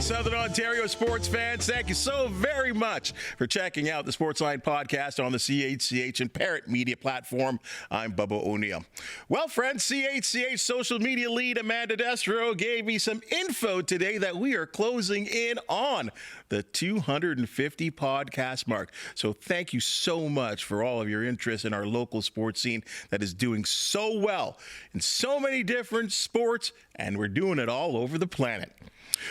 Hey, Southern Ontario sports fans, thank you so very much for checking out the Sportsline Podcast on the CHCH and Parrot Media platform. I'm Bubba O'Neill. Well, friends, CHCH social media lead Amanda Destro gave me some info today that we are closing in on the 250 podcast mark. So thank you so much for all of your interest in our local sports scene that is doing so well in so many different sports, and we're doing it all over the planet.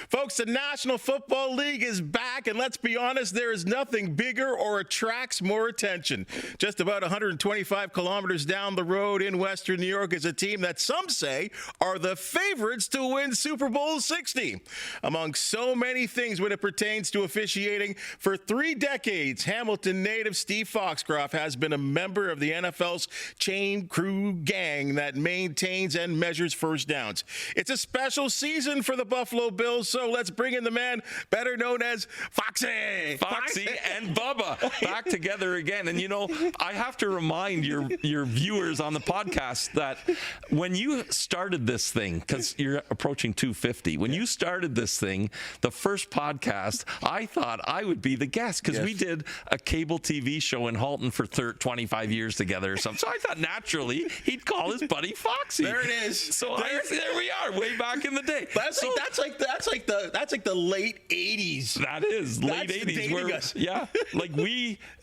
Folks, the National Football League is back, and let's be honest, there is nothing bigger or attracts more attention. Just about 125 kilometers down the road in Western New York is a team that some say are the favorites to win Super Bowl 60. Among so many things when it pertains to officiating, for 3 decades, Hamilton native Steve Foxcroft has been a member of the NFL's chain crew gang that maintains and measures first downs. It's a special season for the Buffalo Bills, so let's bring in the man better known as Foxy and Bubba back together again. And you know, I have to remind your viewers on the podcast that when you started this thing, because you're approaching 250, when you started this thing, the first podcast, I thought I would be the guest because we did a cable TV show in Halton for 25 years together or something. So I thought naturally he'd call his buddy Foxy. There it is. So there we are, way back in the day. That's like the late 80s. That is late 80s. Yeah, like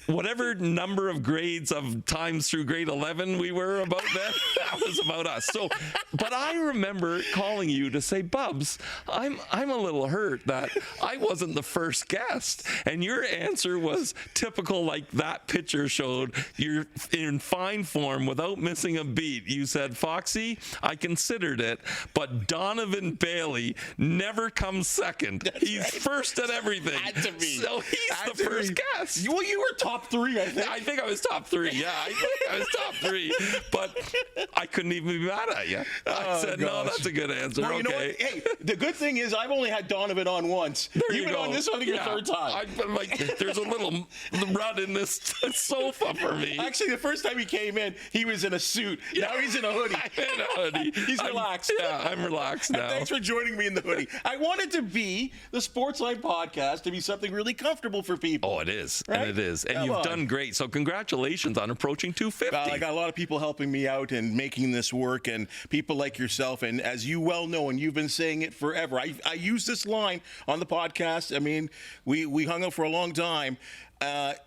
whatever number of grades of times through grade 11 we were about then, that was about us. So, but I remember calling you to say, Bubs, I'm a little hurt that I wasn't the first guest, and your answer was typical, like that picture showed. You're in fine form without missing a beat. You said, Foxy, I considered it, but Donovan Bailey never comes second. He's first at everything. So he's the first guest. Well, you were top 3, I think. I think I was top 3. Yeah, I think I was top 3. But I couldn't even be mad at you. I said, no, that's a good answer. Well, you know what? Hey, the good thing is I've only had Donovan on once. You've been on this one your third time. There's a little rut in this sofa for me. Actually, the first time he came in, he was in a suit. Now he's in a hoodie. I'm in a hoodie. He's relaxed. I'm relaxed now. And thanks for joining me in the hoodie. I wanted to be the Sportsline Podcast to be something really comfortable for people. Oh, it is. Right? And it is. And you've done great. So congratulations on approaching 250. I got a lot of people helping me out and making this work, and people like yourself. And as you well know, and you've been saying it forever, I use this line on the podcast. I mean, we hung out for a long time.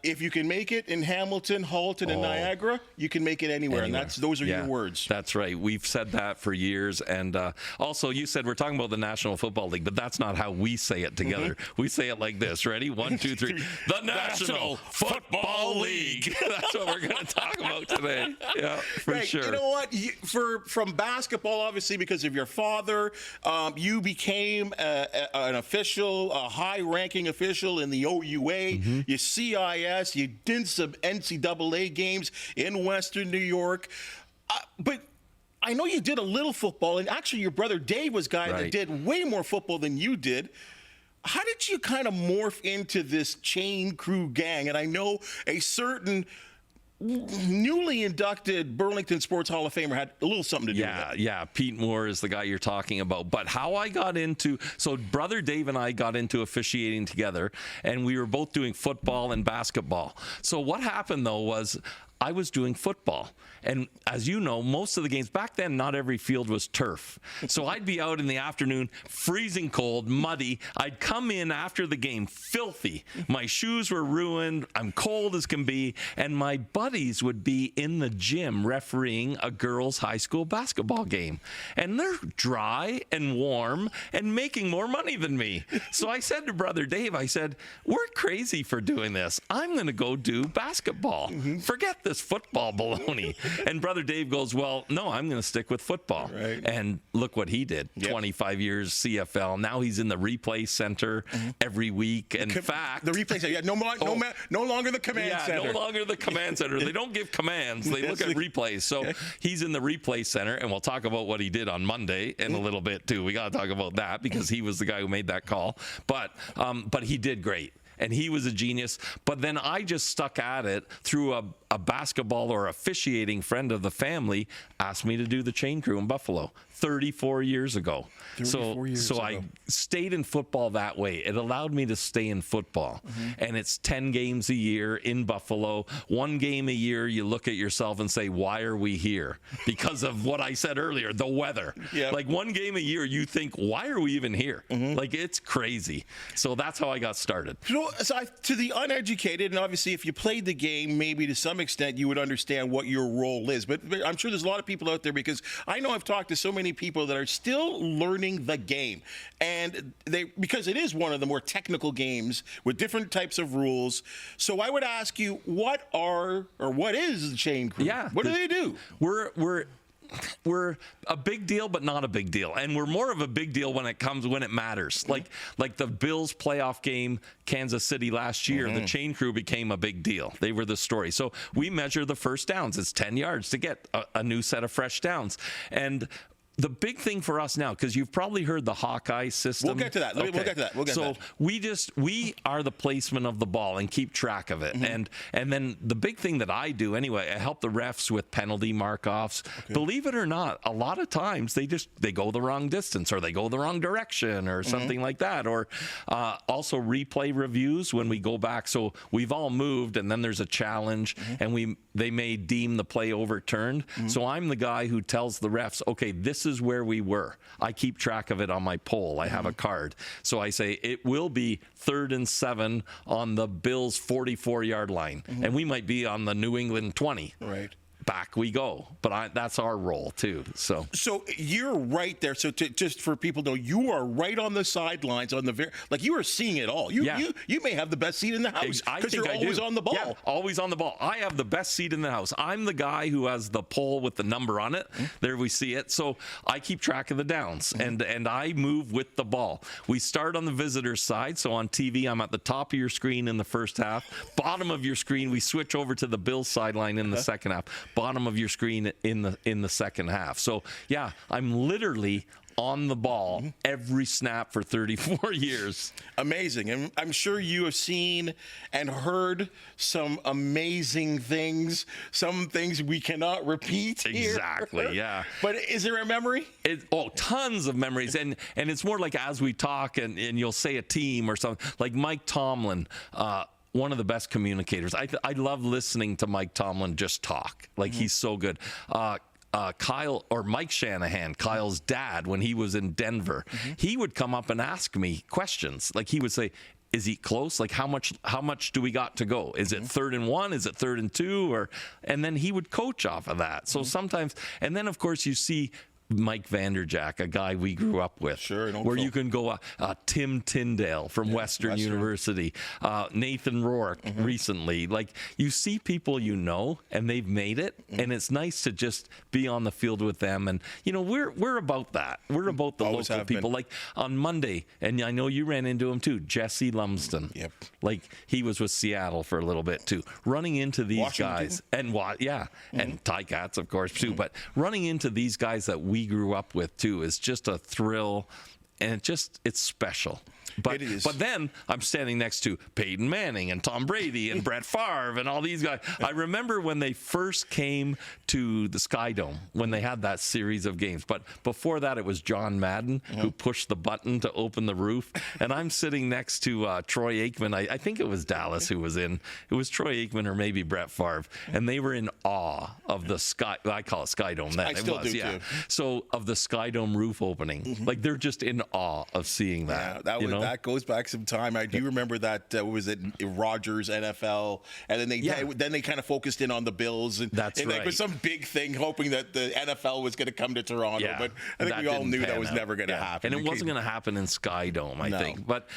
If you can make it in Hamilton, Halton, and Niagara, you can make it anywhere. And those are your words. That's right. We've said that for years. And also, you said we're talking about the National Football League, but that's not how we say it together. We say it like this. Ready? 1, 2, 3. The National Football League. That's what we're going to talk about today. Yeah, for sure. You know what? From basketball, obviously, because of your father, you became an official, a high-ranking official in the OUA. You CIS, you did some NCAA games in Western New York, but I know you did a little football, and actually your brother Dave was a guy that did way more football than you did. How did you kind of morph into this chain crew gang? And I know a certain newly inducted Burlington Sports Hall of Famer had a little something to do with it. Yeah. Pete Moore is the guy you're talking about. But how I got so brother Dave and I got into officiating together, and we were both doing football and basketball. So what happened, though, was I was doing football. And as you know, most of the games back then, not every field was turf. So I'd be out in the afternoon, freezing cold, muddy. I'd come in after the game, filthy. My shoes were ruined. I'm cold as can be. And my buddies would be in the gym refereeing a girls' high school basketball game. And they're dry and warm and making more money than me. So I said to brother Dave, I said, we're crazy for doing this. I'm going to go do basketball. Forget this football baloney. And brother Dave goes, well, no, I'm going to stick with football. Right. And look what he did. 25 years CFL. Now he's in the replay center every week. In fact, the replay center. No longer the command center. No longer the command center. They don't give commands. They look at replays. So he's in the replay center, and we'll talk about what he did on Monday in a little bit too. We got to talk about that because he was the guy who made that call. But he did great. And he was a genius. But then I just stuck at it through a basketball or officiating friend of the family asked me to do the chain crew in Buffalo 34 years ago. So I stayed in football that way. It allowed me to stay in football. And it's 10 games a year in Buffalo. One game a year, you look at yourself and say, why are we here? Because of what I said earlier, the weather. Yep. Like one game a year, you think, why are we even here? Like it's crazy. So that's how I got started. To the uneducated, and obviously if you played the game, maybe to some extent you would understand what your role is. But I'm sure there's a lot of people out there, because I know I've talked to so many people that are still learning the game, and because it is one of the more technical games with different types of rules. So I would ask you, what is the chain crew? Yeah, what do they do? We're a big deal, but not a big deal. And we're more of a big deal when it matters. Like the Bills playoff game, Kansas City last year, the chain crew became a big deal. They were the story. So we measure the first downs. It's 10 yards to get a new set of fresh downs. And the big thing for us now, because you've probably heard the Hawkeye system. We'll get to that. We'll get to that. So we are the placement of the ball and keep track of it. And then the big thing that I do anyway, I help the refs with penalty mark-offs. Believe it or not, a lot of times they go the wrong distance, or they go the wrong direction, or something like that. Or also replay reviews when we go back. So we've all moved, and then there's a challenge, and they may deem the play overturned. So I'm the guy who tells the refs, okay, this is where we were. I keep track of it on my pole. I have a card. So I say it will be 3rd and 7 on the Bills' 44-yard line. And we might be on the New England 20. Right. Back we go. But that's our role too. So you're right there. So just for people to know, you are right on the sidelines, like you are seeing it all. You may have the best seat in the house because you're always on the ball. Yeah, always on the ball. I have the best seat in the house. I'm the guy who has the pole with the number on it. There we see it. So I keep track of the downs, and I move with the ball. We start on the visitor's side. So on TV, I'm at the top of your screen in the first half. Bottom of your screen, we switch over to the Bills sideline in the second half. Bottom of your screen in the second half. So yeah, I'm literally on the ball every snap for 34 years. Amazing. And I'm sure you have seen and heard some amazing things, some things we cannot repeat here. Exactly, yeah. But is there a memory? Tons of memories. And it's more like as we talk and you'll say a team or something, like Mike Tomlin, one of the best communicators. I love listening to Mike Tomlin just talk. Like he's so good. Kyle or Mike Shanahan, Kyle's dad, when he was in Denver, he would come up and ask me questions. Like he would say, is he close? Like how much do we got to go? Is it 3rd and 1? Is it 3rd and 2? And then he would coach off of that. So sometimes, and then of course you see Mike Vanderjack, a guy we grew up with, where you can go Tim Tyndale from Western University, Nathan Rourke recently. Like you see people and they've made it, and it's nice to just be on the field with them. And we're about that. We're about the local people. Like on Monday, and I know you ran into him too, Jesse Lumsden. Yep. Like he was with Seattle for a little bit too. Running into these guys, and and Ticats of course too, but running into these guys that we grew up with too is just a thrill, and it's special. But then I'm standing next to Peyton Manning and Tom Brady and Brett Favre and all these guys. I remember when they first came to the Sky Dome, when they had that series of games. But before that, it was John Madden who pushed the button to open the roof. And I'm sitting next to Troy Aikman. I think it was Dallas who was in. It was Troy Aikman or maybe Brett Favre. And they were in awe of the Sky. I call it Sky Dome then. I still do too. So of the Sky Dome roof opening. Like they're just in awe of seeing that. Yeah, that goes back some time. I do remember that. What was it? Rogers NFL, and then they kind of focused in on the Bills. And, That's right. It was some big thing, hoping that the NFL was going to come to Toronto. Yeah, but I think we all knew that was never going to happen. And it wasn't going to happen in Sky Dome, I think. But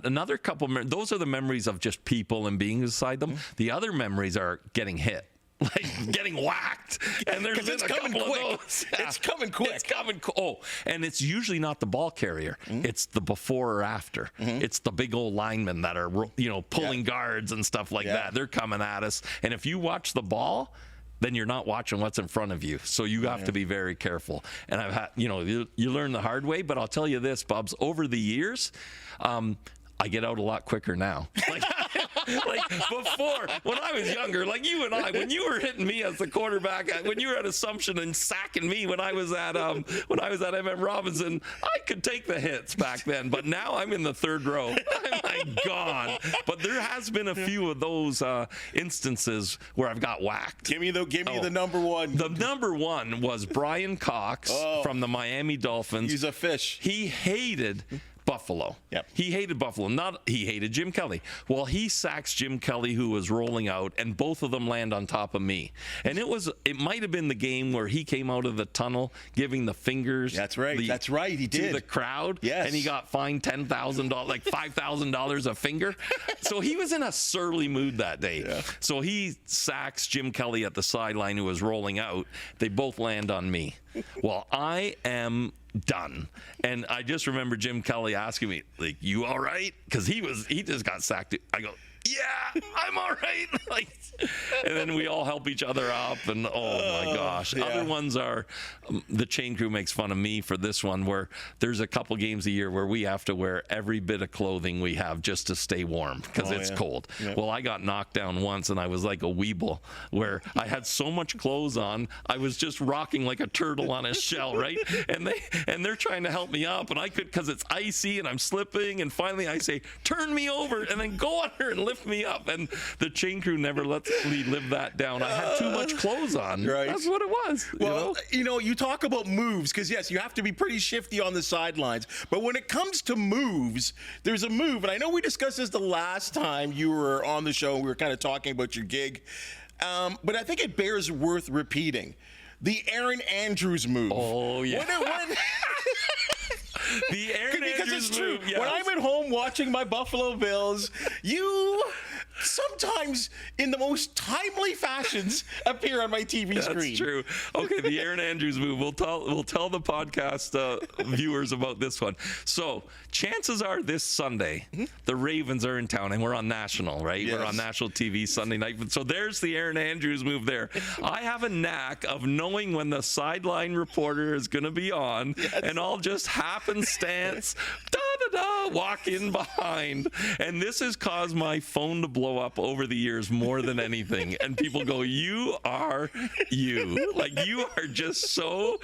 another couple. Those are the memories of just people and being beside them. The other memories are getting hit. Like getting whacked, and there's been a couple of those. Yeah. It's coming quick. It's coming. And it's usually not the ball carrier. It's the before or after. It's the big old linemen that are pulling guards and stuff like that. They're coming at us, and if you watch the ball, then you're not watching what's in front of you. So you have to be very careful. And I've had, you learn the hard way. But I'll tell you this, Bubs. Over the years, I get out a lot quicker now. Like, Like before, when I was younger, like you and I, when you were hitting me as the quarterback, when you were at Assumption and sacking me when I was at MM Robinson, I could take the hits back then. But now I'm in the third row. I'm like gone. But there has been a few of those instances where I've got whacked. Give me the number one. The number one was Brian Cox from the Miami Dolphins. He's a fish. He hated Buffalo. Yep. He hated Buffalo. He hated Jim Kelly. Well, he sacks Jim Kelly, who was rolling out, and both of them land on top of me. And it might have been the game where he came out of the tunnel giving the fingers. That's right. He did. To the crowd. Yes. And he got fined $10,000, like $5,000 a finger. So he was in a surly mood that day. Yeah. So he sacks Jim Kelly at the sideline, who was rolling out. They both land on me. Well, I am done. And I just remember Jim Kelly asking me, like, you all right? Because he just got sacked. I go, yeah, I'm all right. Like, and then we all help each other up, and oh my gosh. Yeah. Other ones are the chain crew makes fun of me for this one, where there's a couple games a year where we have to wear every bit of clothing we have just to stay warm because it's cold. Yep. Well, I got knocked down once, and I was like a weeble, where I had so much clothes on, I was just rocking like a turtle on a shell, right? And they're trying to help me up, and I could, because it's icy and I'm slipping, and finally I say, turn me over, and then go under and lift me up. And the chain crew never lets me live that down. I had too much clothes on. Right. That's what it was. Well, you talk about moves, because yes, you have to be pretty shifty on the sidelines. But when it comes to moves, there's a move, and I know we discussed this the last time you were on the show. We were kind of talking about your gig, but I think it bears worth repeating. The Aaron Andrews move. Oh yeah. The Aaron because Andrews it's true. move, yes. When I'm at home watching my Buffalo Bills, you sometimes, in the most timely fashions, appear on my TV screen. That's true. Okay, the Aaron Andrews move. We'll tell the podcast viewers about this one. So, chances are this Sunday, the Ravens are in town, and we're on national, right? Yes. We're on national TV Sunday night. So there's the Aaron Andrews move there. I have a knack of knowing when the sideline reporter is going to be on, and I'll just happenstance, walk in behind. And this has caused my phone to blow up over the years more than anything. And people go, you are you. Like, you are just so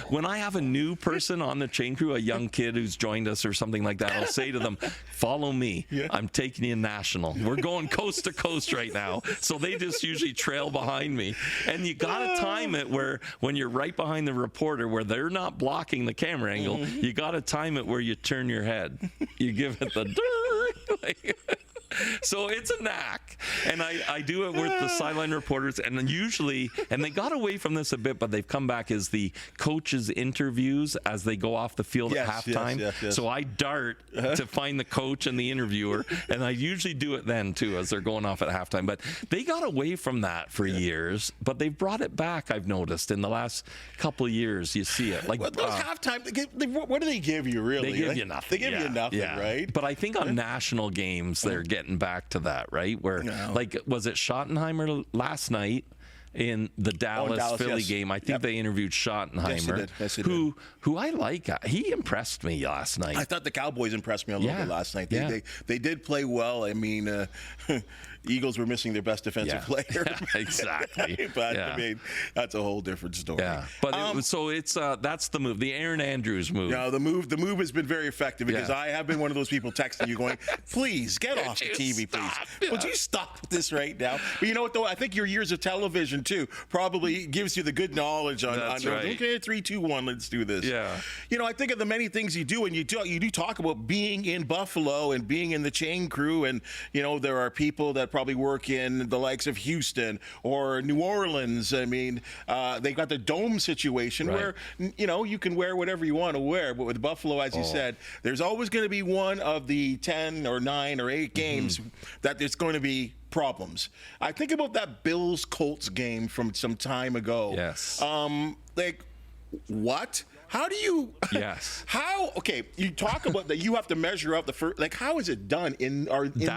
when I have a new person on the chain crew, a young kid who's joined us or something like that, I'll say to them, follow me. Yeah. I'm taking you national. We're going coast to coast right now. So they just usually trail behind me. And you got to time it where when you're right behind the reporter, where they're not blocking the camera angle, you got to time it where you turn your head. You give it the so it's a knack, and I do it with the sideline reporters, and then usually, and they got away from this a bit, but they've come back, is the coaches' interviews as they go off the field at halftime. Yes. So I dart to find the coach and the interviewer, and I usually do it then too as they're going off at halftime. But they got away from that for years, but they've brought it back. I've noticed in the last couple of years, you see it. Like those halftime, what do they give you really? They give you nothing. They give you nothing, right? But I think on national games, they're getting back to that, right? Where, like, was it Schottenheimer last night in the Dallas-Philly game? I think they interviewed Schottenheimer, who I like. He impressed me last night. I thought the Cowboys impressed me a little bit last night. They did play well. I mean, Eagles were missing their best defensive player. Yeah, exactly. But I mean, that's a whole different story. Yeah. But that's the move, the Aaron Andrews move. No, the move has been very effective, because I have been one of those people texting you going, please get off the TV, please. Yeah. Would you stop this right now? But you know what, though? I think your years of television too probably gives you the good knowledge on right. Okay, 3, 2, 1, let's do this. Yeah. You know, I think of the many things you do, and you do talk about being in Buffalo and being in the chain crew, and you know, there are people that probably work in the likes of Houston or New Orleans. I mean, they got the dome situation where, you know, you can wear whatever you want to wear. But with Buffalo, as you said, there's always going to be one of the 10 or 9 or 8 games that there's going to be problems. I think about that Bills-Colts game from some time ago. Yes. Like, what? How do you? Yes. How? Okay, you talk about that. You have to measure out the first. Like, how is it done in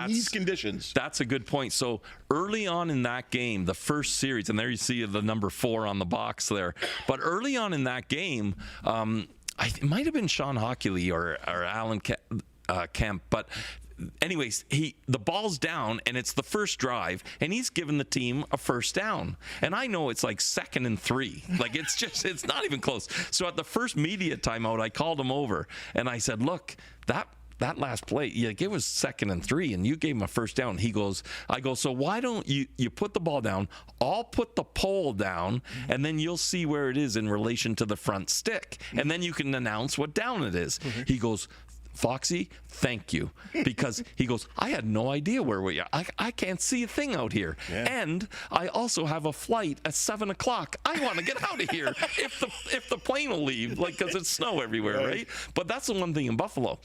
these conditions? That's a good point. So early on in that game, the first series, and there you see the number 4 on the box there. But early on in that game, it might have been Sean Hockley or Alan Kemp, but anyways, the ball's down, and it's the first drive, and he's given the team a first down. And I know it's like 2nd and 3. Like, it's not even close. So at the first media timeout, I called him over, and I said, look, that last play, it was 2nd and 3, and you gave him a first down. I go, so why don't you put the ball down? I'll put the pole down, and then you'll see where it is in relation to the front stick, and then you can announce what down it is. He goes, Foxy, thank you. Because he goes, I had no idea where we are. I can't see a thing out here. Yeah. And I also have a flight at 7 o'clock. I want to get out of here if the plane will leave, like, because it's snow everywhere, right? But that's the one thing in Buffalo.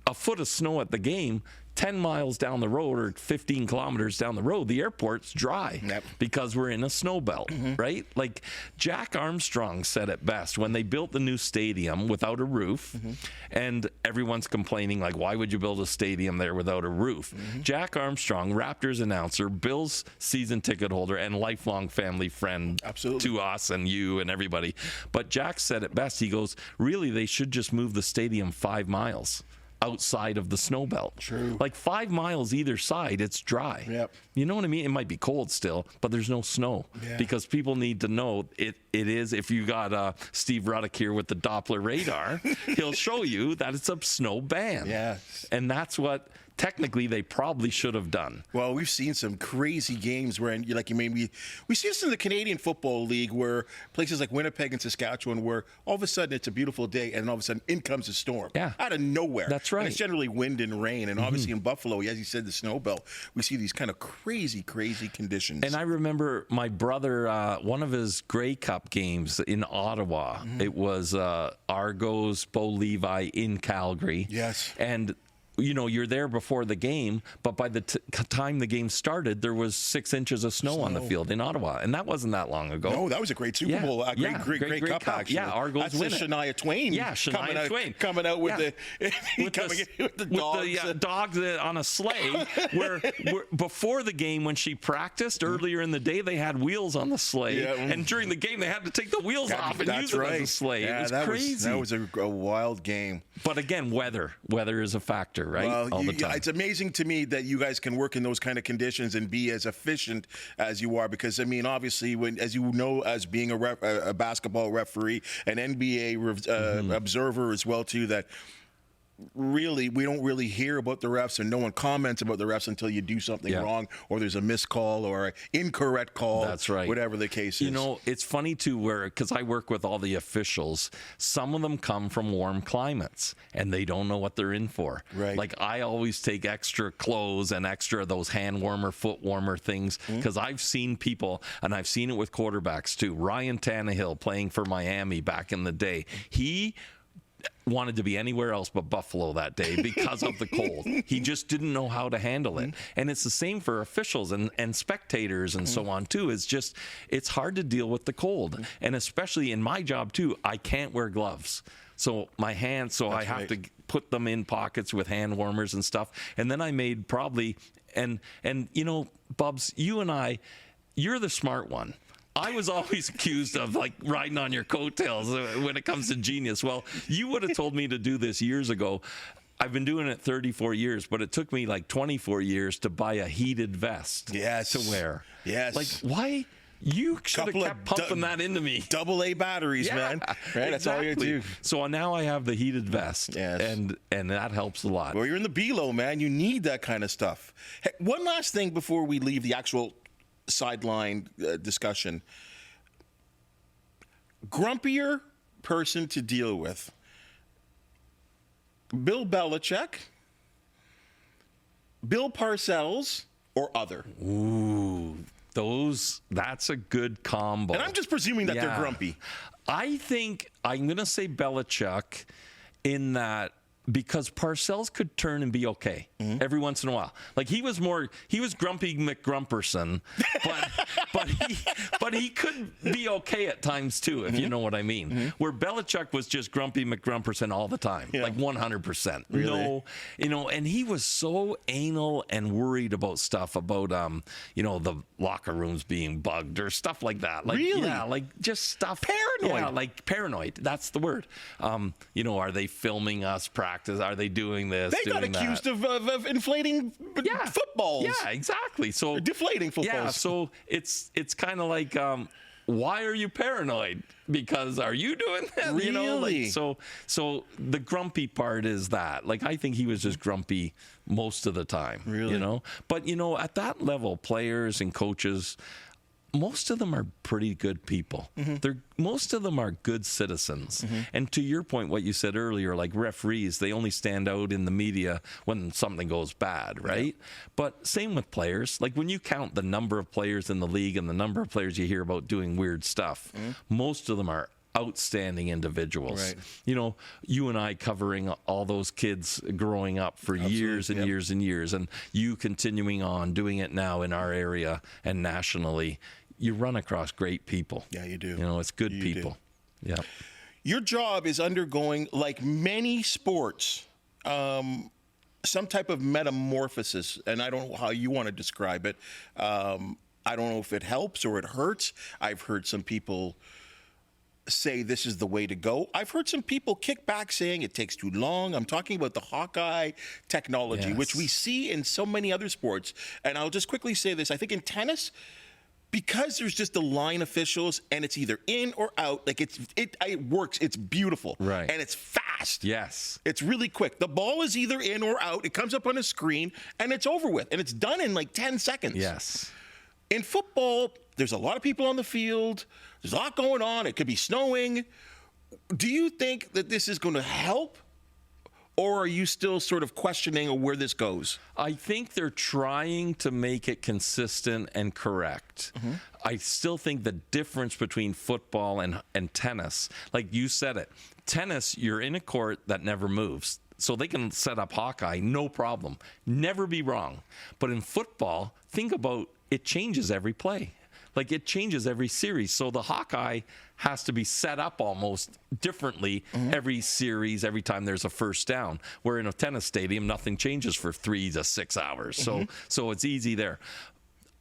A foot of snow at the game, 10 miles down the road or 15 kilometers down the road, the airport's dry because we're in a snow belt, right? Like Jack Armstrong said it best when they built the new stadium without a roof, and everyone's complaining, like, why would you build a stadium there without a roof? Jack Armstrong, Raptors announcer, Bills season ticket holder, and lifelong family friend to us and you and everybody. But Jack said it best. He goes, really, they should just move the stadium 5 miles outside of the snow belt. True. Like 5 miles either side, it's dry. Yep. You know what I mean? It might be cold still, but there's no snow because people need to know it is. If you got Steve Ruddock here with the Doppler radar, he'll show you that it's a snow band. Yes. And that's what technically they probably should have done. Well, we've seen some crazy games where, we see this in the Canadian Football League, where places like Winnipeg and Saskatchewan, where all of a sudden it's a beautiful day and all of a sudden in comes a storm out of nowhere. That's right. And it's generally wind and rain, and obviously in Buffalo, as you said, the snow belt, we see these kind of crazy conditions. And I remember my brother, one of his Grey Cup games in Ottawa. It was Argos, Bo Levi in Calgary. Yes. And you're there before the game, but by the time the game started, there was 6 inches of snow on the field in Ottawa, and that wasn't that long ago. No, that was a great Super Bowl, great cup actually. Yeah, Argos. That's with Shania Twain. Yeah, Shania Twain coming out with with the dogs on a sleigh. where before the game, when she practiced earlier in the day, they had wheels on the sleigh, and during the game, they had to take the wheels off and use it as a sleigh. Yeah, it was crazy. That was a wild game. But again, weather is a factor. Right? Well, all the time. It's amazing to me that you guys can work in those kind of conditions and be as efficient as you are, because, obviously, as you know, as being a basketball referee, an NBA observer as well, too, that really we don't really hear about the refs, and no one comments about the refs until you do something wrong, or there's a missed call or an incorrect call. That's right. Whatever the case is. It's funny too, because I work with all the officials, some of them come from warm climates and they don't know what they're in for. Right. Like I always take extra clothes and extra those hand warmer, foot warmer things, because I've seen people, and I've seen it with quarterbacks too. Ryan Tannehill playing for Miami back in the day, he wanted to be anywhere else but Buffalo that day because of the cold. He just didn't know how to handle it. And it's the same for officials and spectators and so on too. It's hard to deal with the cold. And especially in my job too, I can't wear gloves. So my hands, I have to put them in pockets with hand warmers and stuff. And then I made probably, and Bubs, you and I, you're the smart one. I was always accused of like riding on your coattails when it comes to genius. Well, you would have told me to do this years ago. I've been doing it 34 years, but it took me like 24 years to buy a heated vest to wear. Yes. Like, why? You should have kept pumping that into me. AA batteries, man. Right? Exactly. That's all you do. So now I have the heated vest, and that helps a lot. Well, you're in the B-Lo, man. You need that kind of stuff. Hey, one last thing before we leave the actual sideline discussion. Grumpier person to deal with: Bill Belichick, Bill Parcells, or other? Ooh, that's a good combo. And I'm just presuming that they're grumpy. I think I'm going to say Belichick in that, because Parcells could turn and be okay every once in a while. Like he was Grumpy McGrumperson, but he could be okay at times too, if you know what I mean. Where Belichick was just Grumpy McGrumperson all the time, like 100%. Really? No, and he was so anal and worried about stuff about the locker rooms being bugged or stuff like that. Like, really? Yeah, like just stuff. Paranoid. Yeah, like paranoid. That's the word. Are they filming us practice? practice? Are they doing this? They got accused of inflating footballs. Yeah, exactly. So deflating footballs. Yeah, so it's kind of like, why are you paranoid? Because are you doing that? Really? You know, like, so the grumpy part is that. Like, I think he was just grumpy most of the time. Really? You know, but you know, at that level, players and coaches, most of them are pretty good people. Most of them are good citizens. And to your point, what you said earlier, like referees, they only stand out in the media when something goes bad, right? Yeah. But same with players. Like when you count the number of players in the league and the number of players you hear about doing weird stuff, most of them are outstanding individuals. Right. You know, you and I covering all those kids growing up for years and years and years, and you continuing on doing it now in our area and nationally. You run across great people. Yeah, you do. You know, it's good people. Yeah. Your job is undergoing, like many sports, some type of metamorphosis, and I don't know how you want to describe it. I don't know if it helps or it hurts. I've heard some people say this is the way to go. I've heard some people kick back saying it takes too long. I'm talking about the Hawkeye technology, which we see in so many other sports. And I'll just quickly say this. I think in tennis, because there's just the line officials and it's either in or out, like it works. It's beautiful. Right. And it's fast. Yes. It's really quick. The ball is either in or out. It comes up on a screen and it's over with. And it's done in like 10 seconds. Yes. In football, there's a lot of people on the field. There's a lot going on. It could be snowing. Do you think that this is going to help? Or are you still sort of questioning where this goes? I think they're trying to make it consistent and correct. I still think the difference between football and tennis, like you said it, tennis, you're in a court that never moves. So they can set up Hawkeye, no problem. Never be wrong. But in football, think about it changes every play. Like it changes every series. So the Hawkeye has to be set up almost differently every series, every time there's a first down. Where in a tennis stadium, nothing changes for 3 to 6 hours. So it's easy there.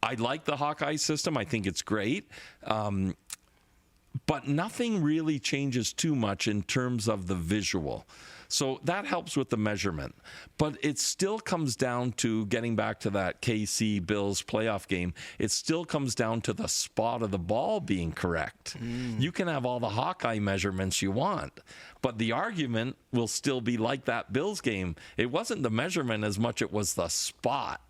I like the Hawkeye system. I think it's great. But nothing really changes too much in terms of the visual. So that helps with the measurement. But it still comes down to, getting back to that KC Bills playoff game, it still comes down to the spot of the ball being correct. You can have all the Hawkeye measurements you want, but the argument will still be like that Bills game. It wasn't the measurement as much, it was the spot.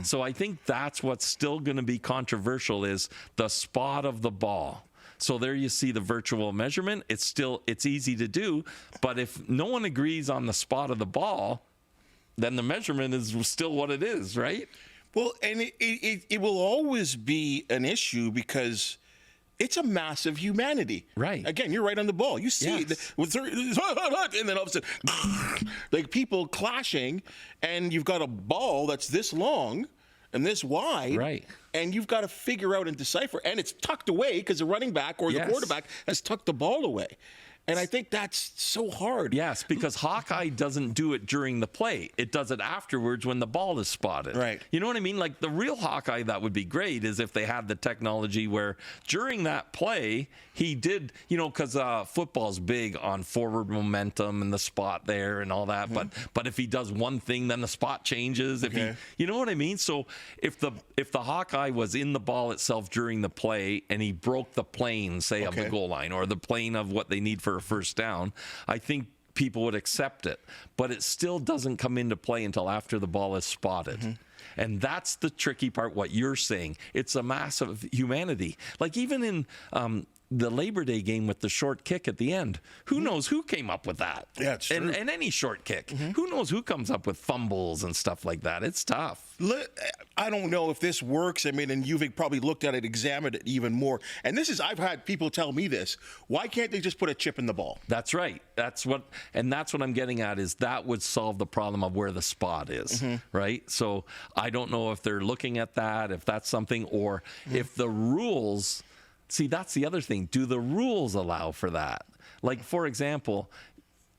So I think that's what's still going to be controversial, is the spot of the ball. So there you see the virtual measurement. It's easy to do, but if no one agrees on the spot of the ball, then the measurement is still what it is, right? Well, and it will always be an issue because it's a massive humanity. Right. Again, you're right on the ball. You see it, and then all of a sudden, like people clashing, and you've got a ball that's this long and this wide, right? And you've got to figure out and decipher, and it's tucked away because the running back or the quarterback has tucked the ball away. And I think that's so hard. Yes, because Hawkeye doesn't do it during the play. It does it afterwards when the ball is spotted. Right. You know what I mean? Like the real Hawkeye that would be great is if they had the technology where during that play, he did, you know, because football's big on forward momentum and the spot there and all that. But if he does one thing, then the spot changes. If he, you know what I mean? So if the Hawkeye was in the ball itself during the play and he broke the plane, say, of the goal line or the plane of what they need for a first down, I think people would accept it. But it still doesn't come into play until after the ball is spotted. And that's the tricky part, what you're saying. It's a massive humanity. Like even in the Labor Day game with the short kick at the end, who knows who came up with that? Yeah, it's true. And any short kick. Who knows who comes up with fumbles and stuff like that? It's tough. I don't know if this works. I mean, and you've probably looked at it, examined it even more. And this is, I've had people tell me this. Why can't they just put a chip in the ball? That's right. That's what I'm getting at, is that would solve the problem of where the spot is, right? So I don't know if they're looking at that, if that's something, or if the rules. See, that's the other thing. Do the rules allow for that? Like, for example,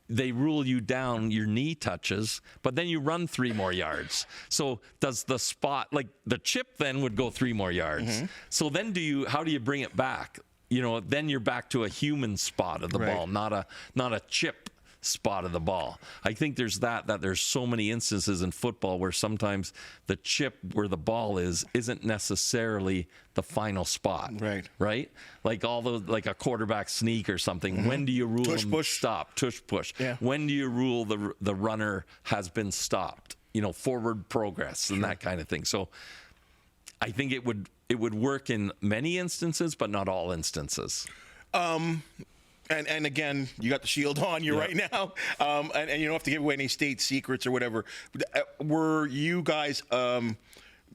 they rule you down, your knee touches, but then you run 3 more yards. So does the spot, like the chip then would go 3 more yards. So then how do you bring it back? You know, then you're back to a human spot of the ball, not a chip spot of the ball. I think there's that there's so many instances in football where sometimes the chip where the ball isn't necessarily the final spot. Right? Like all those, like a quarterback sneak or something. When do you rule Tush push. stop? Tush push. Yeah. When do you rule the runner has been stopped? Forward progress and that kind of thing. So I think it would work in many instances, but not all instances. And again, you got the shield on you right now, and you don't have to give away any state secrets or whatever. Were you guys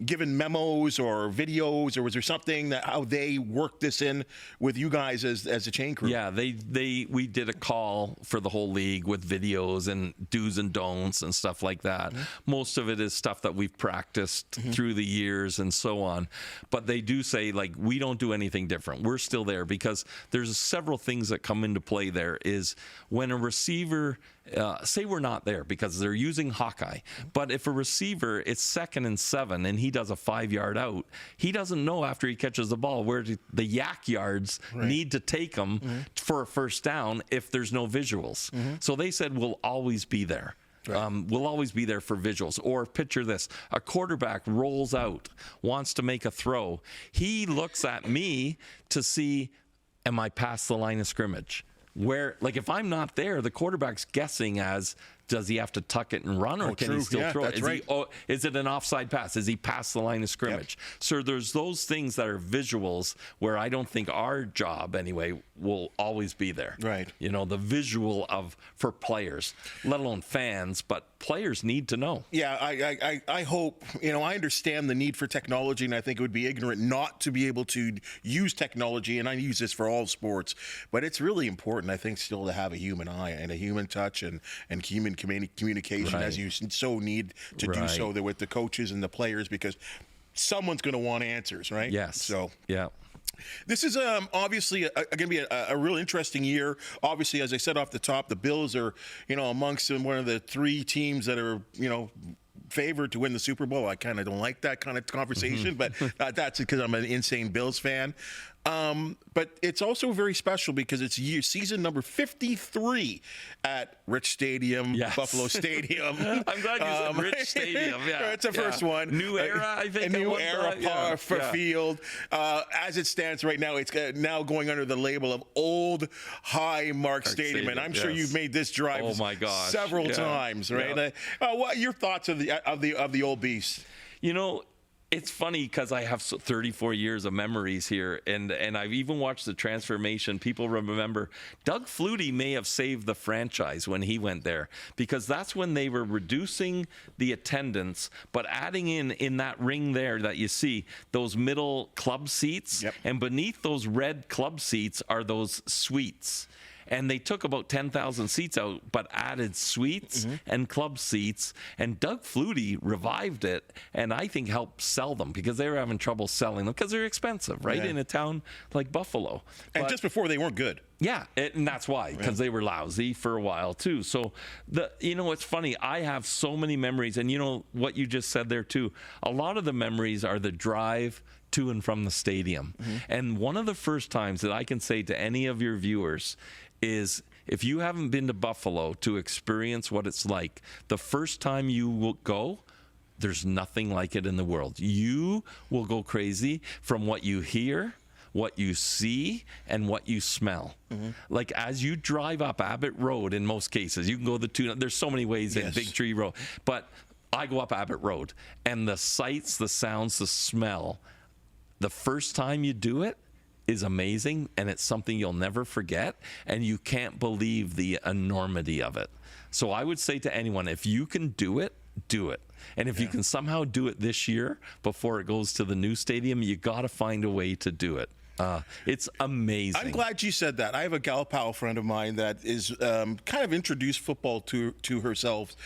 given memos or videos, or was there something that how they worked this in with you guys as a chain crew? Yeah, we did a call for the whole league with videos and do's and don'ts and stuff like that. Most of it is stuff that we've practiced through the years and so on. But they do say, like, we don't do anything different. We're still there because there's several things that come into play there is when a receiver say we're not there because they're using Hawkeye. But if a receiver, it's 2nd and 7 and he does a 5-yard out, he doesn't know after he catches the ball where the yak yards need to take him for a first down if there's no visuals. So they said we'll always be there. We'll always be there for visuals. Or picture this, a quarterback rolls out, wants to make a throw. He looks at me to see, am I past the line of scrimmage? Where, like, if I'm not there, the quarterback's guessing as, does he have to tuck it and run, or can he still throw it? Is it an offside pass? Is he past the line of scrimmage? So there's those things that are visuals where I don't think our job, anyway, will always be there. The visual for players, let alone fans, but players need to know. Yeah, I hope, I understand the need for technology, and I think it would be ignorant not to be able to use technology, and I use this for all sports, but it's really important, I think, still to have a human eye and a human touch and human communication, as you so need to do so there with the coaches and the players, because someone's going to want answers, right? Yes. So yeah. This is obviously going to be a real interesting year. Obviously, as I said off the top, the Bills are, amongst one of the 3 teams that are, favored to win the Super Bowl. I kind of don't like that kind of conversation, but that's because I'm an insane Bills fan. But it's also very special because it's season number 53 at Rich Stadium, Buffalo Stadium. I'm glad you said Rich Stadium. Yeah, it's the first one. New era, I think. A new era for field. As it stands right now, it's now going under the label of Old Highmark Stadium, and I'm sure you've made this drive several times, right? What are your thoughts of the old beast? It's funny because I have 34 years of memories here, and I've even watched the transformation. People remember Doug Flutie may have saved the franchise when he went there, because that's when they were reducing the attendance, but adding in that ring there that you see, those middle club seats, and beneath those red club seats are those suites. And they took about 10,000 seats out, but added suites and club seats. And Doug Flutie revived it, and I think helped sell them because they were having trouble selling them because they're expensive, right? In a town like Buffalo. And just before, they weren't good. Yeah, and that's why, because they were lousy for a while too. So it's funny. I have so many memories, and what you just said there too. A lot of the memories are the drive to and from the stadium. And one of the first times that I can say to any of your viewers is, if you haven't been to Buffalo to experience what it's like, the first time you will go, there's nothing like it in the world. You will go crazy from what you hear, what you see, and what you smell. Like, as you drive up Abbott Road, in most cases, you can go there's so many ways in Big Tree Road, but I go up Abbott Road, and the sights, the sounds, the smell, the first time you do it is amazing, and it's something you'll never forget, and you can't believe the enormity of it. So I would say to anyone, if you can do it, do it. And if you can somehow do it this year before it goes to the new stadium, you got to find a way to do it. It's amazing. I'm glad you said that. I have a gal pal friend of mine that is kind of introduced football to herself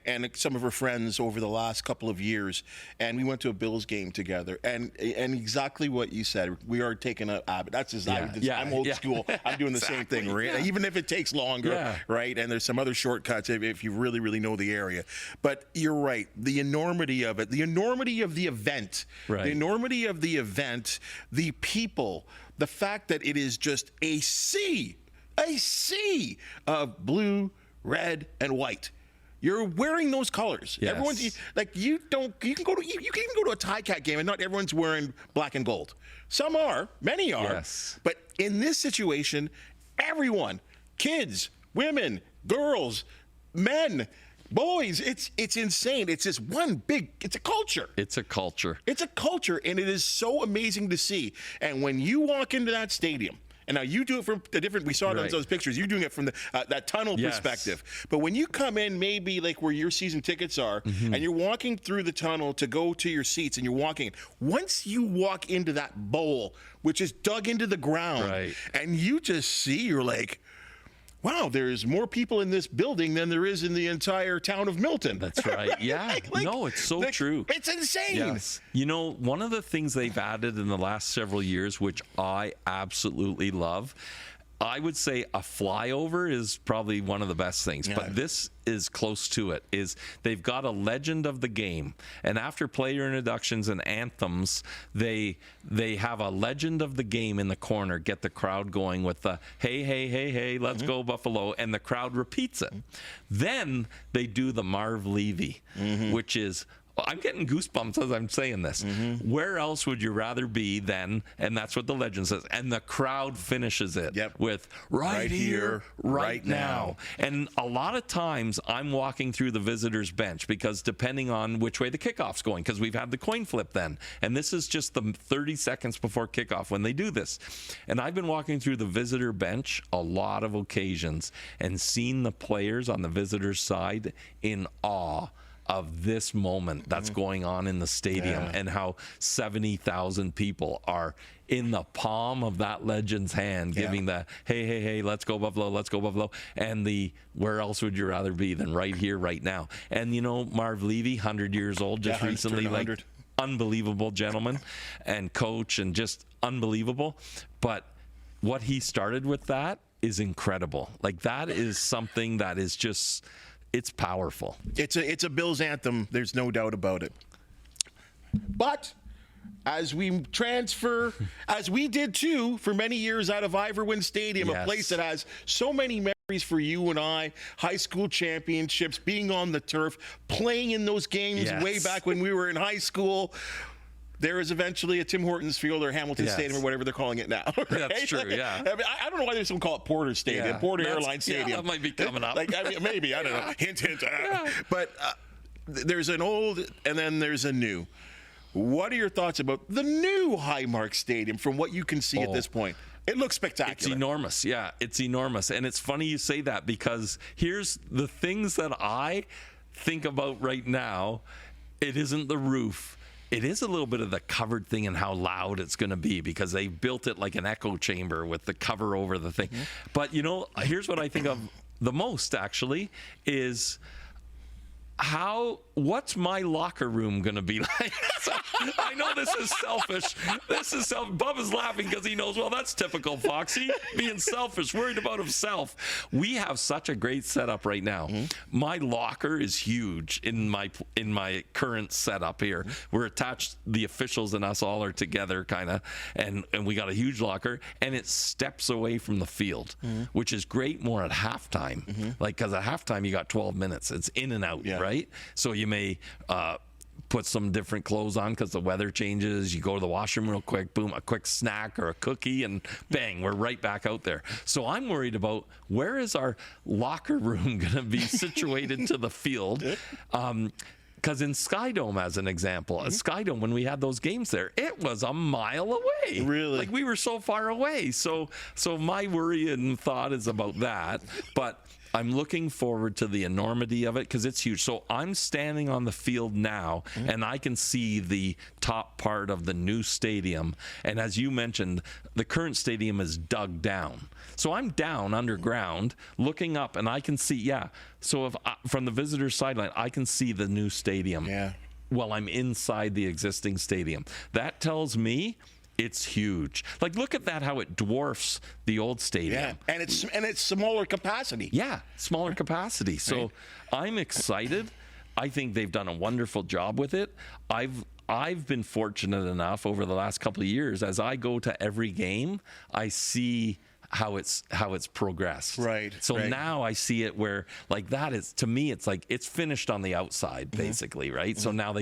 and some of her friends over the last couple of years, and we went to a Bills game together. And exactly what you said, we are taking a habit. That's just I'm old school. I'm doing the same thing, right? Even if it takes longer, right? And there's some other shortcuts if you really, really know the area. But you're right. The enormity of it, the enormity of the event, the enormity of the event, the people. The fact that it is just a sea of blue, red, and white. You're wearing those colors. Yes. Everyone's like, you can even go to a Ticats game and not everyone's wearing black and gold. Some are, many are. Yes. But in this situation, everyone, kids, women, girls, men, boys, it's insane. It's just it's a culture. It's a culture. It's a culture, and it is so amazing to see. And when you walk into that stadium, and now you do it from a different, we saw those pictures, you're doing it from that tunnel perspective. But when you come in, maybe like where your season tickets are, and you're walking through the tunnel to go to your seats, and you're walking, once you walk into that bowl, which is dug into the ground, and you just see, you're like, wow, there's more people in this building than there is in the entire town of Milton. That's right. Yeah. No, it's so true. It's insane. Yes. You know, one of the things they've added in the last several years, which I absolutely love, I would say a flyover is probably one of the best things, but this is close to it, is they've got a legend of the game. And after player introductions and anthems, they have a legend of the game in the corner, get the crowd going with the, hey, hey, hey, hey, let's go Buffalo, and the crowd repeats it. Then they do the Marv Levy, which is, I'm getting goosebumps as I'm saying this. Where else would you rather be than, and that's what the legend says, and the crowd finishes it with right here, right now. And a lot of times I'm walking through the visitors bench because depending on which way the kickoff's going, because we've had the coin flip then, and this is just the 30 seconds before kickoff when they do this. And I've been walking through the visitor bench a lot of occasions and seen the players on the visitors side in awe of this moment that's going on in the stadium and how 70,000 people are in the palm of that legend's hand giving the hey, hey, hey, let's go Buffalo, let's go Buffalo, and the where else would you rather be than right here, right now. And you know, Marv Levy, 100 years old, just recently, like unbelievable gentleman and coach and just unbelievable. But what he started with that is incredible. Like that is something that is just, it's powerful. It's a Bills anthem. There's no doubt about it. But as we transfer, as we did too for many years out of Iverwin Stadium, a place that has so many memories for you and I, high school championships, being on the turf, playing in those games way back when we were in high school. There is eventually a Tim Hortons Field or Hamilton Stadium or whatever they're calling it now. Right? That's true, yeah. I mean, I don't know why they still call it Porter Stadium, Porter Airlines Stadium. Yeah, that might be coming up. Like, I mean, maybe, I don't know. Hint, hint. But there's an old and then there's a new. What are your thoughts about the new Highmark Stadium from what you can see at this point? It looks spectacular. It's enormous. Yeah, it's enormous. And it's funny you say that because here's the things that I think about right now. It isn't the roof. It is a little bit of the covered thing and how loud it's going to be because they built it like an echo chamber with the cover over the thing. But, you know, here's what I think of the most, actually, is what's my locker room going to be like? So, I know this is selfish. Bubba's laughing because he knows, well, that's typical Foxy, being selfish, worried about himself. We have such a great setup right now. My locker is huge in my current setup here. We're attached, the officials and us all are together kind of, and we got a huge locker, and it steps away from the field, which is great more at halftime. Like, because at halftime you got 12 minutes. It's in and out, right? So you may put some different clothes on because the weather changes. You go to the washroom real quick, boom, a quick snack or a cookie, and bang, we're right back out there. So I'm worried about where is our locker room going to be situated to the field. Because in Skydome, as an example, at Skydome, when we had those games there, it was a mile away. Really? Like, we were so far away. So my worry and thought is about that. But I'm looking forward to the enormity of it because it's huge. So I'm standing on the field now, and I can see the top part of the new stadium. And as you mentioned, the current stadium is dug down. So I'm down underground looking up, and I can see, so if from the visitor's sideline, I can see the new stadium while I'm inside the existing stadium. That tells me it's huge. Like, look at that, how it dwarfs the old stadium. Yeah, and it's smaller capacity. Yeah, smaller capacity. So I'm excited. I think they've done a wonderful job with it. I've been fortunate enough over the last couple of years, as I go to every game, I see how it's progressed. Right. So now I see it where like that is, to me, it's like it's finished on the outside basically, right? So now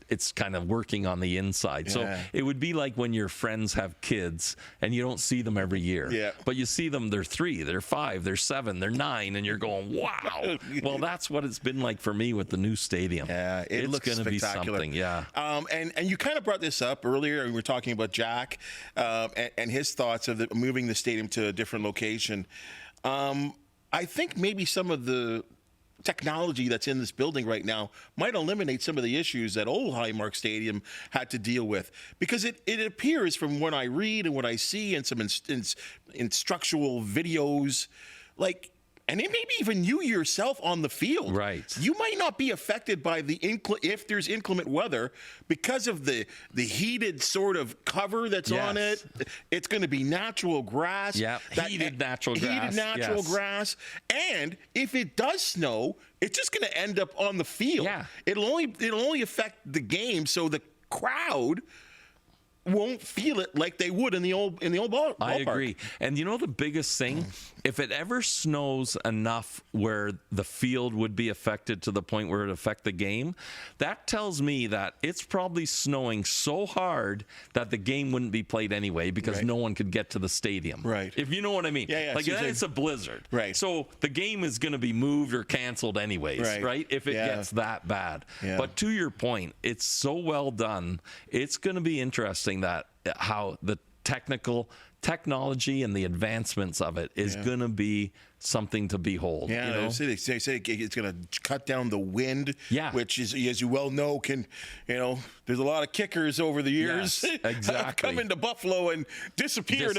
it's kind of working on the inside. Yeah. So it would be like when your friends have kids and you don't see them every year. Yeah. But you see them, they're 3, they're 5, they're 7, they're 9, and you're going, wow. Well, that's what it's been like for me with the new stadium. Yeah, it looks going to be spectacular. something, yeah. And you kind of brought this up earlier. We were talking about Jack and his thoughts of moving the stadium to a different location. I think maybe some of the technology that's in this building right now might eliminate some of the issues that old Highmark Stadium had to deal with, because it appears from what I read and what I see and some instructional videos, like, and maybe even you yourself on the field, right? You might not be affected by if there's inclement weather because of the heated sort of cover that's on it. It's going to be natural grass. Yeah, heated natural grass. And if it does snow, it's just going to end up on the field. Yeah, it'll only affect the game, so the crowd won't feel it like they would in the old ballpark. I agree. And you know the biggest thing, if it ever snows enough where the field would be affected to the point where it affect the game, that tells me that it's probably snowing so hard that the game wouldn't be played anyway because no one could get to the stadium. Right. If you know what I mean. Yeah. Like it's a blizzard. Right. So the game is going to be moved or canceled anyways, right? If it gets that bad. Yeah. But to your point, it's so well done. It's going to be interesting that how the technology and the advancements of it is going to be something to behold. Yeah, you know? they say it's going to cut down the wind, which is, as you well know, there's a lot of kickers over the years. Yes, exactly. Come into Buffalo and disappeared.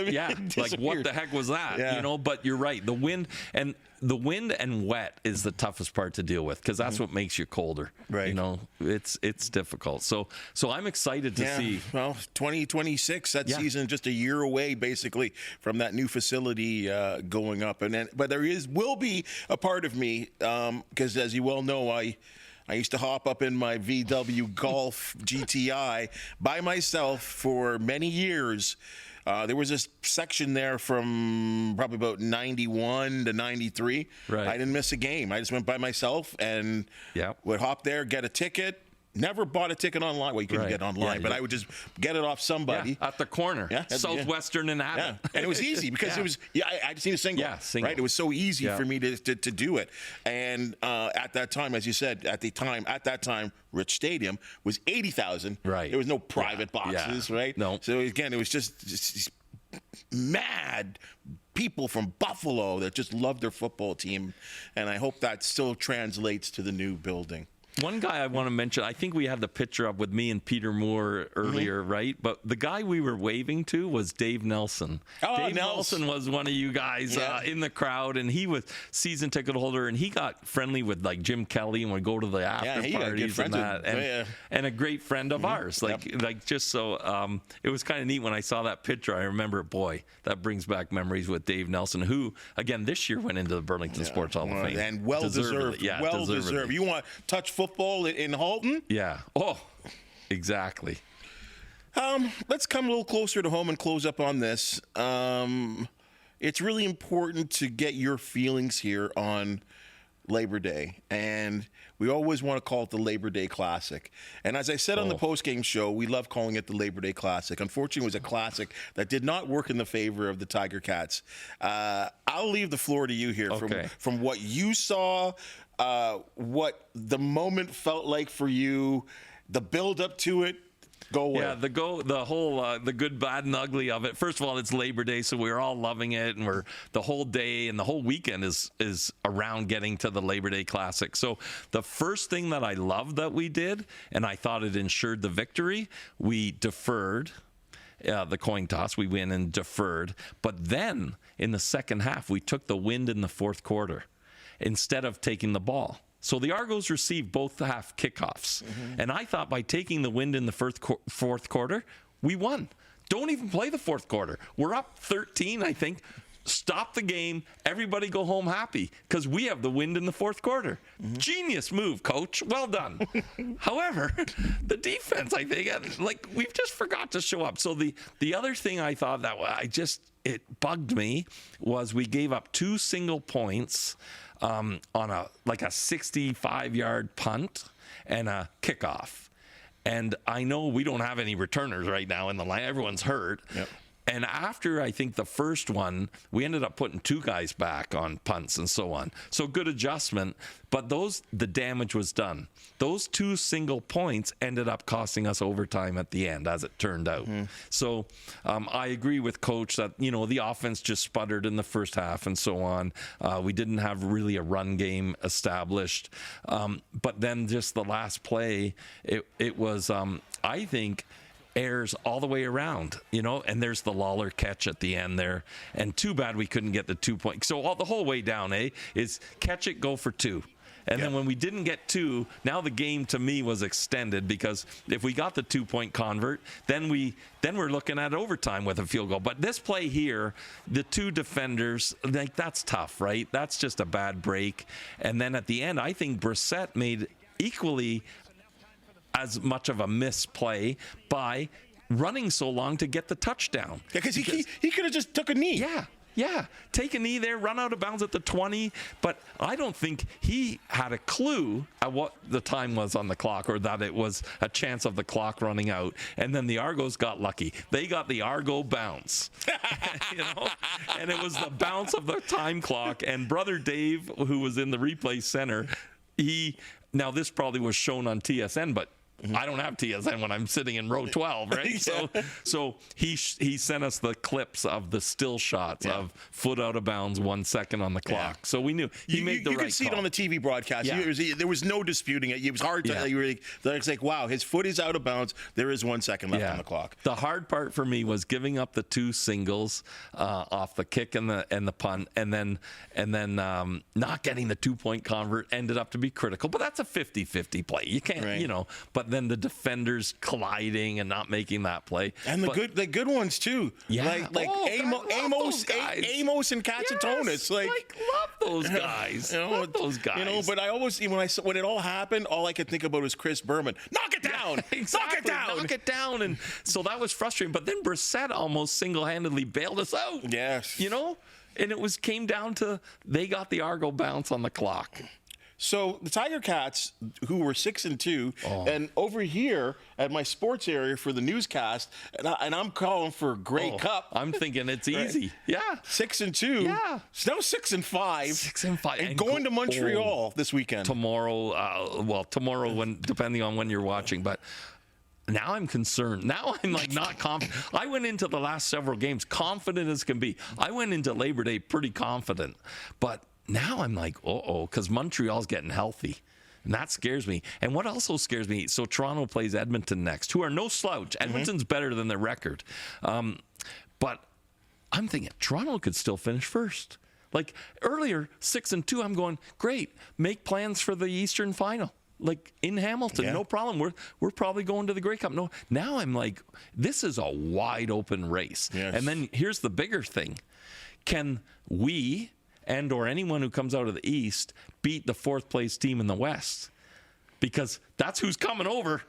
Like what the heck was that? Yeah. But you're right. The wind and wet is the toughest part to deal with because that's what makes you colder. Right. It's difficult. So I'm excited to see. Well, 2026, that season just a year away basically from that new facility going up, but there will be a part of me because as you well know, I used to hop up in my VW Golf GTI by myself for many years. There was this section there from probably about 91 to 93. Right. I didn't miss a game. I just went by myself and would hop there, get a ticket. Never bought a ticket online. Well, you couldn't get online, but I would just get it off somebody. At the corner. Southwestern and Abbott. Yeah. And it was easy because it was, I just need a single. Yeah, single. Right? It was so easy for me to do it. And at that time, as you said, at that time, Rich Stadium was 80,000. Right. There was no private boxes, right? No. So again, it was just mad people from Buffalo that just loved their football team. And I hope that still translates to the new building. One guy I want to mention, I think we had the picture up with me and Peter Moore earlier, right? But the guy we were waving to was Dave Nelson. Dave Nelson was one of you guys in the crowd, and he was season ticket holder, and he got friendly with like Jim Kelly and would go to the after parties and that, and a great friend of ours. Like just so it was kind of neat when I saw that picture. I remember, boy, that brings back memories with Dave Nelson, who again this year went into the Burlington Sports Hall of Fame, and well deserved. Well deserved. You want to touch football in Halton? Yeah. Oh, exactly. Let's come a little closer to home and close up on this. It's really important to get your feelings here on Labor Day, and we always want to call it the Labor Day Classic. And as I said on the post-game show, we love calling it the Labor Day Classic. Unfortunately, it was a classic that did not work in the favor of the Tiger Cats. I'll leave the floor to you here from what you saw, what the moment felt like for you, the build-up to it. Go away. Yeah, the whole the good, bad, and ugly of it. First of all, it's Labor Day, so we're all loving it, and the whole day and the whole weekend is around getting to the Labor Day Classic. So the first thing that I loved that we did, and I thought it ensured the victory, we deferred the coin toss. We win and deferred, but then in the second half, we took the wind in the fourth quarter instead of taking the ball. So the Argos received both half kickoffs. And I thought by taking the wind in the fourth quarter, we won. Don't even play the fourth quarter. We're up 13, I think. Stop the game. Everybody go home happy because we have the wind in the fourth quarter. Genius move, coach. Well done. However, the defense, I think, we've just forgot to show up. So the other thing I thought that it bugged me was we gave up 2 single points on a 65-yard punt and a kickoff. And I know we don't have any returners right now in the line. Everyone's hurt. Yep. And after, I think, the first one, we ended up putting 2 guys back on punts and so on. So good adjustment. But the damage was done. Those 2 single points ended up costing us overtime at the end, as it turned out. So I agree with Coach that, the offense just sputtered in the first half and so on. We didn't have really a run game established. But then just the last play, it was, I think, errors all the way around, and there's the Lawler catch at the end there, and too bad we couldn't get the 2 point. So the whole way down, is catch it, go for 2. And then when we didn't get 2, now the game to me was extended, because if we got the 2-point convert, then we're looking at overtime with a field goal. But this play here, the 2 defenders, that's tough, right? That's just a bad break. And then at the end, I think Brissett made equally as much of a misplay by running so long to get the touchdown. Yeah, because he could have just took a knee. Yeah. Take a knee there, run out of bounds at the 20. But I don't think he had a clue at what the time was on the clock, or that it was a chance of the clock running out. And then the Argos got lucky. They got the Argo bounce, and it was the bounce of the time clock. And Brother Dave, who was in the replay center, now this probably was shown on TSN, but I don't have TSN when I'm sitting in row 12, right? So he sent us the clips of the still shots of foot out of bounds, 1 second on the clock. So we knew he made the right call. You could see it on the TV broadcast. There was no disputing it. It was hard to it's like, wow, his foot is out of bounds. There is 1 second left on the clock. The hard part for me was giving up the 2 singles off the kick and the punt, and then not getting the 2-point convert ended up to be critical. But that's a 50-50 play. You can't, but then the defenders colliding and not making that play. And the good ones too. Yeah. Like Amos and Katsatonis. Love those guys. Love those guys. But I always, when it all happened, all I could think about was Chris Berman. Knock it down! Exactly. Knock it down. And so that was frustrating. But then Brissett almost single-handedly bailed us out. Yes. And it came down to they got the Argo bounce on the clock. So the Tiger Cats, who were 6-2, and over here at my sports area for the newscast, and I'm calling for Grey Cup. I'm thinking it's easy. Right. Yeah, 6-2. Yeah, so now 6-5. 6-5, and going to Montreal this weekend. Tomorrow. Tomorrow, depending on when you're watching, but. Now I'm concerned. Now I'm not confident. I went into the last several games confident as can be. I went into Labor Day pretty confident, but now I'm like, because Montreal's getting healthy. And that scares me. And what also scares me, so Toronto plays Edmonton next, who are no slouch. Edmonton's better than their record. But I'm thinking Toronto could still finish first. Like earlier, 6-2, I'm going, great, make plans for the Eastern Final. Like in Hamilton, no problem. We're probably going to the Grey Cup. No, now I'm like, this is a wide open race. Yes. And then here's the bigger thing. Can we or anyone who comes out of the East beat the 4th place team in the West? Because that's who's coming over.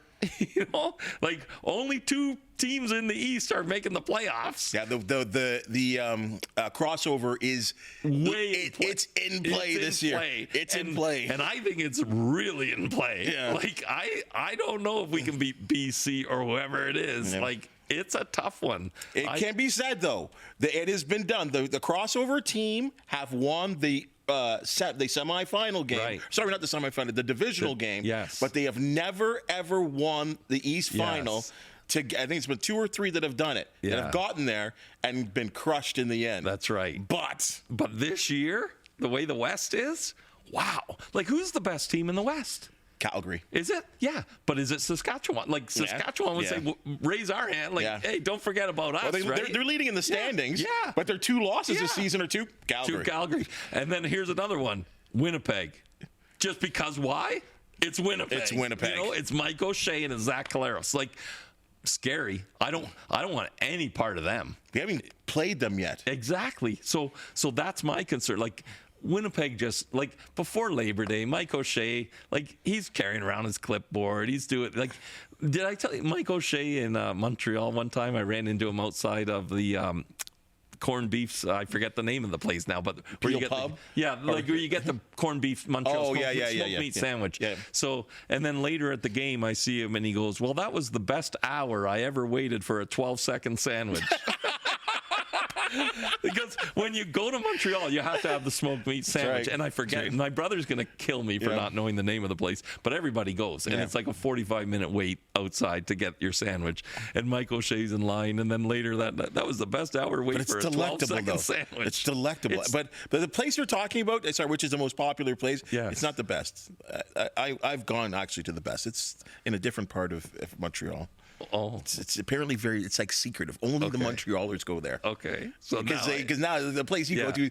Like only 2 teams in the East are making the playoffs. Yeah, the crossover is it's in play this year. It's in play, and I think it's really in play. Yeah. Like I don't know if we can beat BC or whoever it is. Yeah. Like it's a tough one. It can be said though that it has been done. The crossover team have won the semifinal game. Right. Sorry, not the semifinal, the divisional game. Yes. But they have never, ever won the East final. I think it's been 2 or 3 that have done it, that have gotten there and been crushed in the end. That's right. But this year, the way the West is, wow. Like, who's the best team in the West? Calgary. Is it? Yeah. But is it Saskatchewan? Like, Saskatchewan would say, raise our hand. Like, hey, don't forget about us, right? They're leading in the standings. Yeah. But their 2 losses this season are to Calgary. To Calgary. And then here's another one. Winnipeg. Just because why? It's Winnipeg. It's Winnipeg. It's Mike O'Shea and Zach Caleros. Like, scary. I don't want any part of them. We haven't played them yet. Exactly. So that's my concern. Like, Winnipeg just, like, before Labor Day, Mike O'Shea, like, he's carrying around his clipboard. He's doing, like, did I tell you, Mike O'Shea in Montreal one time, I ran into him outside of the corned beef. I forget the name of the place now, but where you get Pub? like where you get the corned beef Montreal smoked meat sandwich. Yeah. So, and then later at the game, I see him and he goes, "Well, that was the best hour I ever waited for a 12-second sandwich." Because when you go to Montreal, you have to have the smoked meat sandwich. right. And I forget. My brother's going to kill me for not knowing the name of the place. But everybody goes. And it's like a 45-minute wait outside to get your sandwich. And Mike O'Shea's in line. And then later that was the best hour wait for a 12-second sandwich. It's delectable. But the place you're talking about, which is the most popular place, Yes. it's not the best. I've gone actually to the best. It's in a different part of Montreal. Oh, It's apparently it's like secretive. Only the Montrealers go there. Okay. So Because now the place you go to,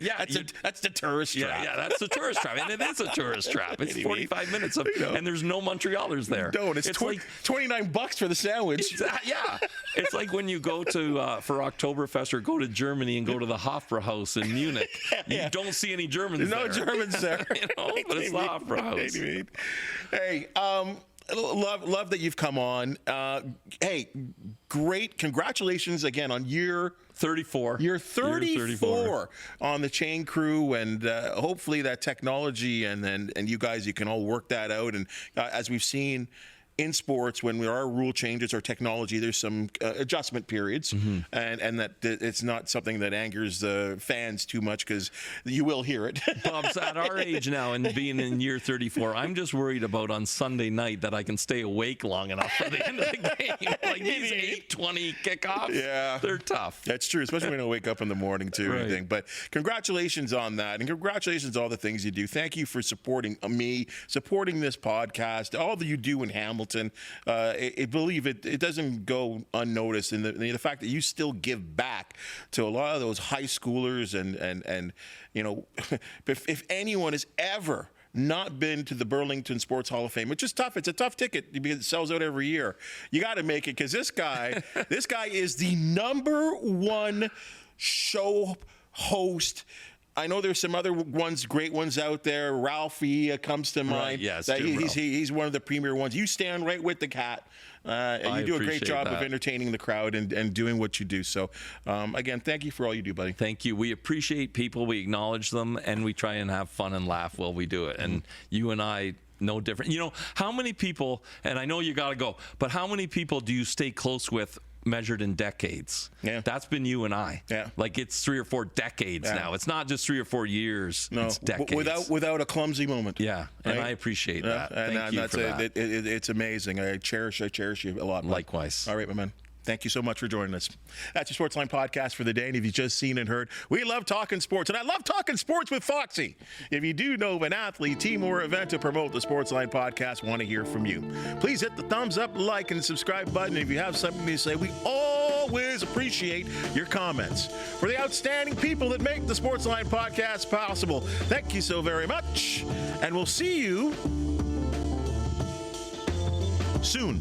that's the tourist trap. Yeah, that's the tourist trap. And it is a tourist trap. It's 45 minutes and there's no Montrealers there. No, and it's like $29 for the sandwich. Yeah. It's like when you go to for Oktoberfest or go to Germany and go to the Hofbrauhaus in Munich. You don't see any Germans there. No Germans there. But it's the Hofbrauhaus. Hey, love that you've come on. Hey, great. Congratulations again on year 34. Year 34 on the chain crew, and hopefully that technology and you guys, you can all work that out. And as we've seen in sports, when there are rule changes or technology, there's some adjustment periods, and that it's not something that angers the fans too much, because you will hear it. Bob's at our age now and being in year 34. I'm just worried about on Sunday night that I can stay awake long enough for the end of the game. Like these 8:20 kickoffs, they're tough. That's true, especially when I wake up in the morning too. Right. And everything. But congratulations on that, and congratulations on all the things you do. Thank you for supporting me, supporting this podcast, all that you do in Hamilton. Believe it doesn't go unnoticed, and the fact that you still give back to a lot of those high schoolers, and you know, if anyone has ever not been to the Burlington Sports Hall of Fame, which is tough. It's a tough ticket because it sells out every year. You got to make it, because this guy is the #1 show host. I know there's some other great ones out there. Ralphie comes to mind. Right, yes, he's one of the premier ones. You stand right with the cat. And you do a great job of entertaining the crowd and doing what you do. So, again, thank you for all you do, buddy. Thank you. We appreciate people. We acknowledge them, and we try and have fun and laugh while we do it. And you and I, no different. You know, how many people, and I know you got to go, but how many people do you stay close with measured in decades? Yeah. That's been you and I. Yeah. Like it's 3 or 4 decades now. It's not just 3 or 4 years. No, it's decades. Without a clumsy moment. Yeah, and right? I appreciate that. And Thank you for that. It's amazing. I cherish you a lot. Likewise. All right, my man. Thank you so much for joining us. That's your Sportsline podcast for the day. And if you've just seen and heard, we love talking sports. And I love talking sports with Foxy. If you do know of an athlete, team, or event to promote the Sportsline podcast, want to hear from you. Please hit the thumbs up, like, and subscribe button. If you have something to say, we always appreciate your comments. For the outstanding people that make the Sportsline podcast possible, thank you so very much. And we'll see you soon.